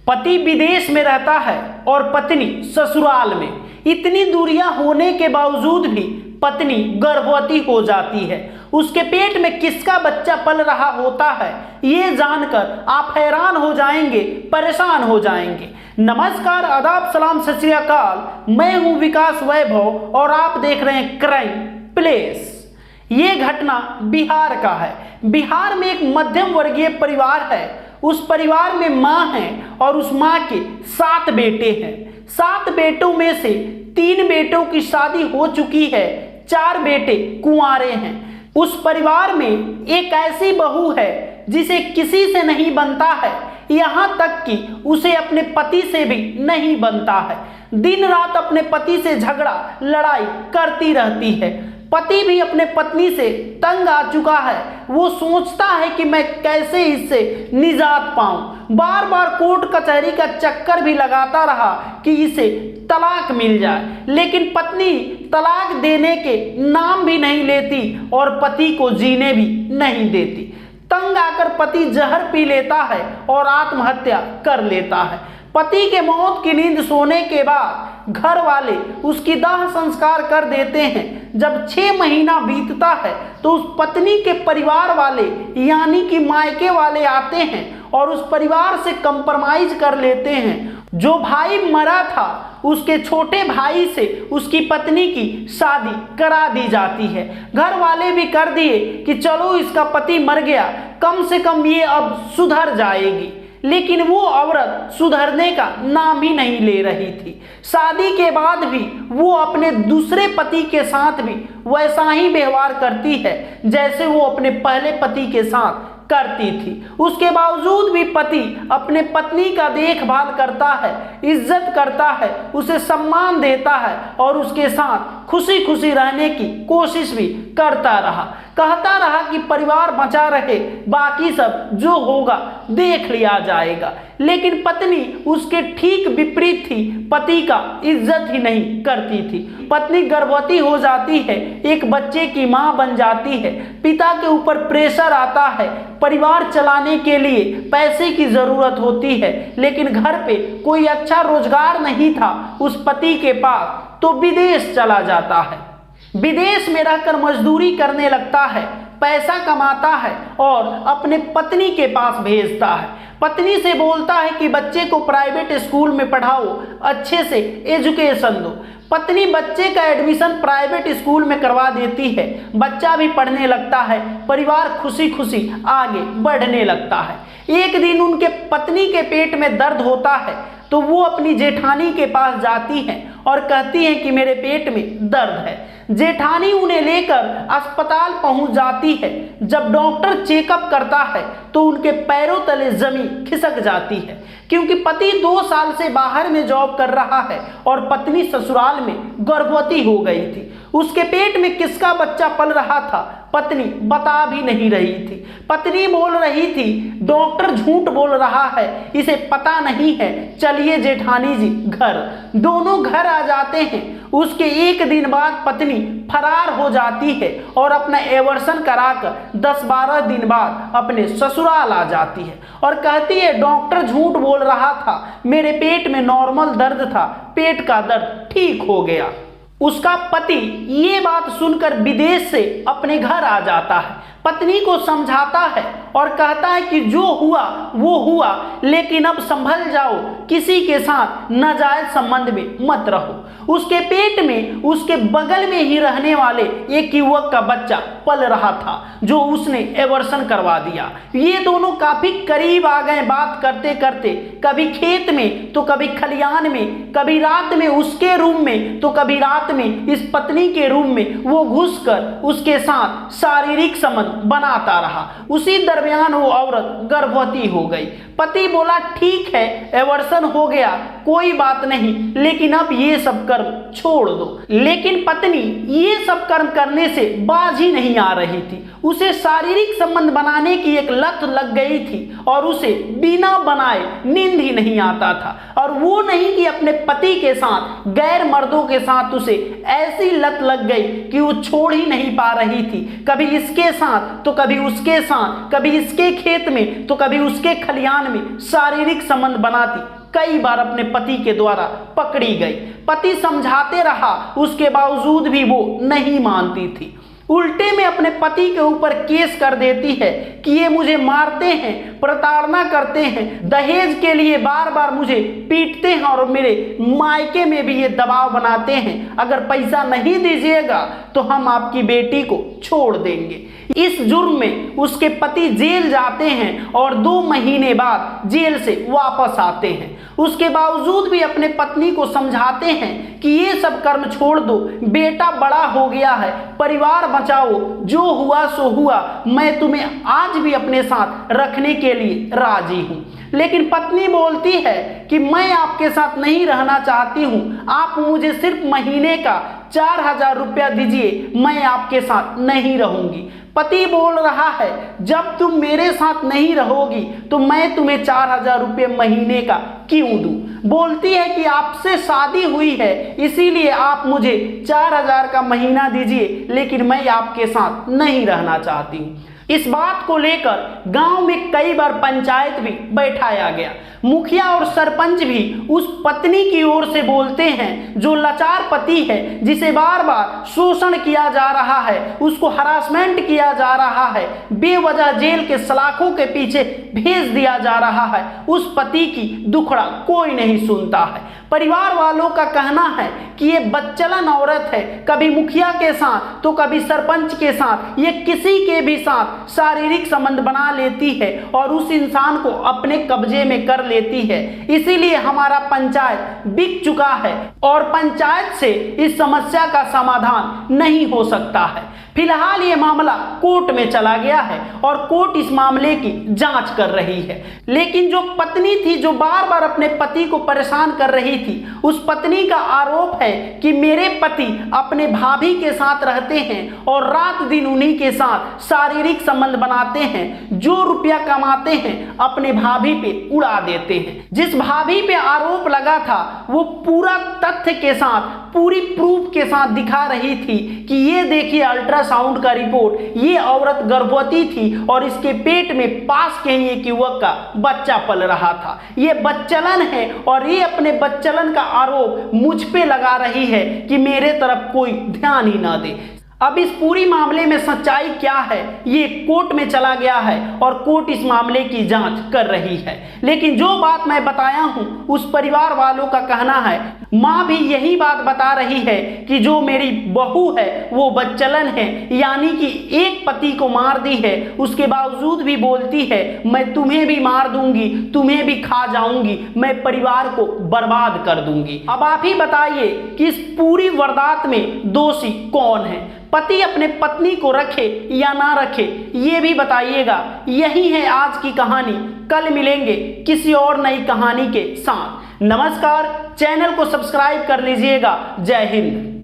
पति विदेश में रहता है और पत्नी ससुराल में। इतनी दूरियां होने के बावजूद भी पत्नी गर्भवती हो जाती है। उसके पेट में किसका बच्चा पल रहा होता है, ये जानकर आप हैरान हो जाएंगे, परेशान हो जाएंगे। नमस्कार, आदाब, सलाम, सत श्री अकाल। मैं हूं विकास वैभव और आप देख रहे हैं क्राइम प्लेस। ये घटना बिहार का है। बिहार में एक मध्यम वर्गीय परिवार है। उस परिवार में माँ है और उस माँ के 7 बेटे हैं। 7 बेटों में से 3 बेटों की शादी हो चुकी है, 4 बेटे कुंवारे हैं। उस परिवार में एक ऐसी बहू है जिसे किसी से नहीं बनता है, यहाँ तक कि उसे अपने पति से भी नहीं बनता है। दिन रात अपने पति से झगड़ा लड़ाई करती रहती है। पति भी अपने पत्नी से तंग आ चुका है। वो सोचता है कि मैं कैसे इससे निजात पाऊं। बार बार कोर्ट कचहरी का चक्कर भी लगाता रहा कि इसे तलाक मिल जाए, लेकिन पत्नी तलाक देने के नाम भी नहीं लेती और पति को जीने भी नहीं देती। तंग आकर पति जहर पी लेता है और आत्महत्या कर लेता है। पति के मौत की नींद सोने के बाद घर वाले उसकी दाह संस्कार कर देते हैं। जब 6 महीना बीतता है तो उस पत्नी के परिवार वाले यानी कि मायके वाले आते हैं और उस परिवार से कंप्रोमाइज कर लेते हैं। जो भाई मरा था उसके छोटे भाई से उसकी पत्नी की शादी करा दी जाती है। घर वाले भी कर दिए कि चलो इसका पति मर गया, कम से कम ये अब सुधर जाएगी, लेकिन वो औरत सुधरने का नाम ही नहीं ले रही थी। शादी के बाद भी वो अपने दूसरे पति के साथ भी वैसा ही व्यवहार करती है जैसे वो अपने पहले पति के साथ करती थी। उसके बावजूद भी पति अपने पत्नी का देखभाल करता है, इज्जत करता है, उसे सम्मान देता है और उसके साथ खुशी खुशी रहने की कोशिश भी करता रहा। कहता रहा कि परिवार बचा रहे, बाकी सब जो होगा देख लिया जाएगा। लेकिन पत्नी उसके ठीक विपरीत थी। पति का इज्जत ही नहीं करती थी। पत्नी गर्भवती हो जाती है, एक बच्चे की मां बन जाती है। पिता के ऊपर प्रेशर आता है, परिवार चलाने के लिए पैसे की जरूरत होती है, लेकिन घर पे कोई अच्छा रोजगार नहीं था उस पति के पास, तो विदेश चला जाता है। विदेश में रहकर मजदूरी करने लगता है, पैसा कमाता है और अपने पत्नी के पास भेजता है। पत्नी से बोलता है कि बच्चे को प्राइवेट स्कूल में पढ़ाओ, अच्छे से एजुकेशन दो। पत्नी बच्चे का एडमिशन प्राइवेट स्कूल में करवा देती है। बच्चा भी पढ़ने लगता है, परिवार खुशी खुशी आगे बढ़ने लगता है। एक दिन उनके पत्नी के पेट में दर्द होता है तो वो अपनी जेठानी के पास जाती हैं और कहती हैं कि मेरे पेट में दर्द है। जेठानी उन्हें लेकर अस्पताल पहुंच जाती है। जब डॉक्टर चेकअप करता है तो उनके पैरों तले जमीन खिसक जाती है, क्योंकि पति 2 साल से बाहर में जॉब कर रहा है और पत्नी ससुराल में गर्भवती हो गई थी। उसके पेट में किसका बच्चा पल रहा था पत्नी बता भी नहीं रही थी। पत्नी बोल रही थी डॉक्टर झूठ बोल रहा है, इसे पता नहीं है, चलिए जेठानी जी घर। दोनों घर आ जाते हैं। उसके 1 दिन बाद पत्नी फरार हो जाती है और अपना एवर्सन कराकर 10-12 दिन बाद अपने ससुराल आ जाती है और कहती है डॉक्टर झूठ बोल रहा था, मेरे पेट में नॉर्मल दर्द था, पेट का दर्द ठीक हो गया। उसका पति ये बात सुनकर विदेश से अपने घर आ जाता है। पत्नी को समझाता है और कहता है कि जो हुआ वो हुआ, लेकिन अब संभल जाओ, किसी के साथ नाजायज संबंध में मत रहो। उसके पेट में उसके बगल में ही रहने वाले एक युवक का बच्चा पल रहा था जो उसने एवर्सन करवा दिया। ये दोनों काफी करीब आ गए बात करते करते, कभी खेत में तो कभी खलियान में, कभी रात में उसके रूम में तो कभी रात में इस पत्नी के रूम में वो घुसकर उसके साथ शारीरिक संबंध बनाता रहा। उसी दरमियान वो औरत गर्भवती हो गई। पति बोला ठीक है एवर्सन हो गया, कोई बात नहीं, लेकिन अब ये सब कर्म छोड़ दो। लेकिन पत्नी ये सब कर्म करने से बाज ही नहीं आ रही थी। उसे शारीरिक संबंध बनाने की एक लत लग गई थी और उसे बिना बनाए नींद ही नहीं आता था। और वो नहीं कि अपने पति के साथ, गैर मर्दों के साथ उसे ऐसी लत लग गई कि वो छोड़ ही नहीं पा रही थी। कभी इसके साथ तो कभी उसके साथ, कभी इसके खेत में तो कभी उसके खलिहान में शारीरिक संबंध बनाती। कई बार अपने पति के द्वारा पकड़ी गई। पति समझाते रहा, उसके बावजूद भी वो नहीं मानती थी। उल्टे में अपने पति के ऊपर केस कर देती है कि ये मुझे मारते हैं, प्रताड़ना करते हैं, दहेज के लिए बार बार मुझे पीटते हैं और मेरे मायके में भी ये दबाव बनाते हैं, अगर पैसा नहीं दीजिएगा तो हम आपकी बेटी को छोड़ देंगे। इस जुर्म में उसके पति जेल जाते हैं और 2 महीने बाद जेल से वापस आते हैं। उसके बावजूद भी अपने पत्नी को समझाते हैं कि ये सब कर्म छोड़ दो, बेटा बड़ा हो गया है, परिवार बचाओ, जो हुआ सो हुआ, मैं तुम्हें आज भी अपने साथ रखने के लिए राजी हूं। लेकिन पत्नी बोलती है कि मैं आपके साथ नहीं रहना चाहती हूं, आप मुझे सिर्फ महीने का 4000 रुपया दीजिए, मैं आपके साथ नहीं रहूंगी। पति बोल रहा है जब तुम मेरे साथ नहीं रहोगी तो मैं तुम्हें 4000 रुपये महीने का क्यों दूं। बोलती है कि आपसे शादी हुई है इसीलिए आप मुझे 4000 का महीना दीजिए, लेकिन मैं आपके साथ नहीं रहना चाहती हूं। इस बात को लेकर गांव में कई बार पंचायत भी बैठाया गया। मुखिया और सरपंच भी उस पत्नी की ओर से बोलते हैं जो लाचार पति है, जिसे बार बार शोषण किया जा रहा है, उसको हरासमेंट किया जा रहा है, बेवजह जेल के सलाखों के पीछे भेज दिया जा रहा है। उस पति की दुखड़ा कोई नहीं सुनता है। परिवार वालों का कहना है कि ये बच्चलन औरत है, कभी मुखिया के साथ तो कभी सरपंच के साथ, ये किसी के भी साथ शारीरिक संबंध बना लेती है और उस इंसान को अपने कब्जे में कर लेती है। इसीलिए हमारा पंचायत बिक चुका है और पंचायत से इस समस्या का समाधान नहीं हो सकता है। फिलहाल ये मामला कोर्ट में चला गया है और कोर्ट इस मामले की जांच कर रही है। लेकिन जो पत्नी थी जो बार बार अपने पति को परेशान कर रही थी, उस पत्नी का आरोप है कि मेरे पति अपने भाभी के साथ रहते हैं और रात दिन उन्हीं के साथ शारीरिक संबंध बनाते हैं, जो रुपया कमाते हैं अपने भाभी पे उड़ा देते हैं। जिस भाभी पे आरोप लगा था वो पूरा तथ्य के साथ, पूरी प्रूफ के साथ दिखा रही थी कि ये देखिए अल्ट्रासाउंड का रिपोर्ट, ये औरत गर्भवती थी और इसके पेट में पास के ही एक युवक का बच्चा पल रहा था। ये बच्चलन है और ये अपने बच्चलन का आरोप मुझ पे लगा रही है कि मेरे तरफ कोई ध्यान ही ना दे। अब इस पूरी मामले में सच्चाई क्या है ये कोर्ट में चला गया है और कोर्ट इस मामले की जांच कर रही है। लेकिन जो बात मैं बताया हूं उस परिवार वालों का कहना है, मां भी यही बात बता रही है कि जो मेरी बहू है वो बच्चलन है, यानी कि एक पति को मार दी है, उसके बावजूद भी बोलती है मैं तुम्हें भी मार दूंगी, तुम्हें भी खा जाऊंगी, मैं परिवार को बर्बाद कर दूंगी। अब आप ही बताइए कि इस पूरी वारदात में दोषी कौन है? पति अपने पत्नी को रखे या ना रखे ये भी बताइएगा। यही है आज की कहानी। कल मिलेंगे किसी और नई कहानी के साथ। नमस्कार, चैनल को सब्सक्राइब कर लीजिएगा। जय हिंद।